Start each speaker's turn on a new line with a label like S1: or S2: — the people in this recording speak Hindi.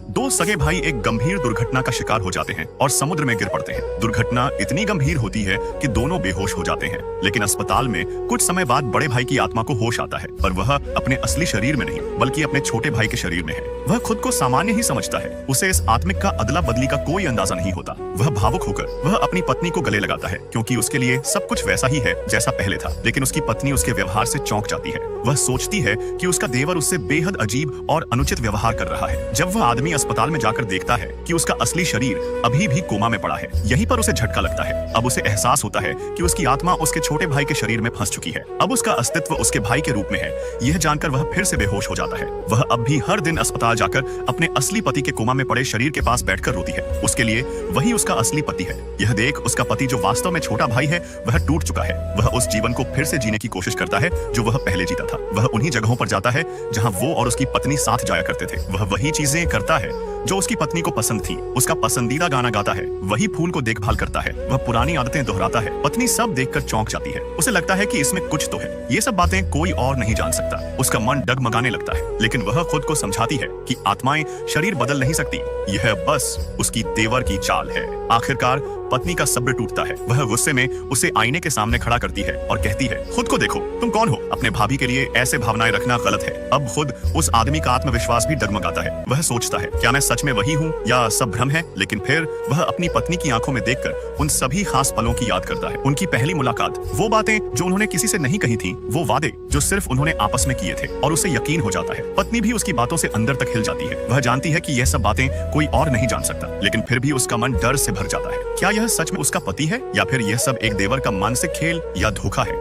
S1: दो सगे भाई एक गंभीर दुर्घटना का शिकार हो जाते हैं और समुद्र में गिर पड़ते हैं। दुर्घटना इतनी गंभीर होती है कि दोनों बेहोश हो जाते हैं, लेकिन अस्पताल में कुछ समय बाद बड़े भाई की आत्मा को होश आता है, पर वह अपने असली शरीर में नहीं बल्कि अपने छोटे भाई के शरीर में है। वह खुद को सामान्य ही समझता है, उसे इस आत्मिक का अदला बदली का कोई अंदाजा नहीं होता। वह भावुक होकर वह अपनी पत्नी को गले लगाता है, क्योंकि उसके लिए सब कुछ वैसा ही है जैसा पहले था। लेकिन उसकी पत्नी उसके व्यवहार से चौंक जाती है। वह सोचती है कि उसका देवर उससे बेहद अजीब और अनुचित व्यवहार कर रहा है। जब वह आदमी अस्पताल में जाकर देखता है कि उसका असली शरीर अभी भी कोमा में पड़ा है, यहीं पर उसे झटका लगता है। अब उसे एहसास होता है कि उसकी आत्मा उसके छोटे भाई के शरीर में फंस चुकी है। अब उसका अस्तित्व उसके भाई के रूप में है। यह जानकर वह फिर से बेहोश हो जाता है। वह अब भी हर दिन अस्पताल जाकर अपने असली पति के कोमा में पड़े शरीर के पास बैठकर रोती है। उसके लिए वही उसका असली पति है। यह देख उसका पति, जो वास्तव में छोटा भाई है, वह टूट चुका है। वह उस जीवन को फिर से जीने की कोशिश करता है जो वह पहले जीता था। वह उन्हीं जगहों पर जाता है जहां वो और उसकी पत्नी साथ जाया करते थे। वह वही चीजें करता है जो उसकी पत्नी को पसंद थी। उसका पसंदीदा गाना गाता है, वही फूल को देखभाल करता है, वह पुरानी आदतें दोहराता है। पत्नी सब देखकर चौंक जाती है। उसे लगता है कि इसमें कुछ तो है। ये सब बातें कोई और नहीं जान सकता। उसका मन डगमगाने लगता है, लेकिन वह खुद को समझाती है कि आत्माएं शरीर बदल नहीं सकती। यह बस उसकी देवर की चाल है। आखिरकार पत्नी का सब्र टूटता है। वह गुस्से में उसे आईने के सामने खड़ा करती है और कहती है, खुद को देखो, तुम कौन हो? अपने भाभी के लिए ऐसे भावनाएं रखना गलत है। अब खुद उस आदमी का आत्मविश्वास भी डगमगाता है। वह सोचता है, क्या मैं सच में वही हूँ या सब भ्रम है? लेकिन फिर वह अपनी पत्नी की आंखों में देखकर उन सभी खास पलों की याद करता है। उनकी पहली मुलाकात, वो बातें जो उन्होंने किसी से नहीं कही थी, वो वादे जो सिर्फ उन्होंने आपस में किए थे, और उसे यकीन हो जाता है। पत्नी भी उसकी बातों से अंदर तक हिल जाती है। वह जानती है कि यह सब बातें कोई और नहीं जान सकता, लेकिन फिर भी उसका मन डर से भर जाता है। क्या यह सच में उसका पति है या फिर यह सब एक देवर का मानसिक खेल या धोखा है?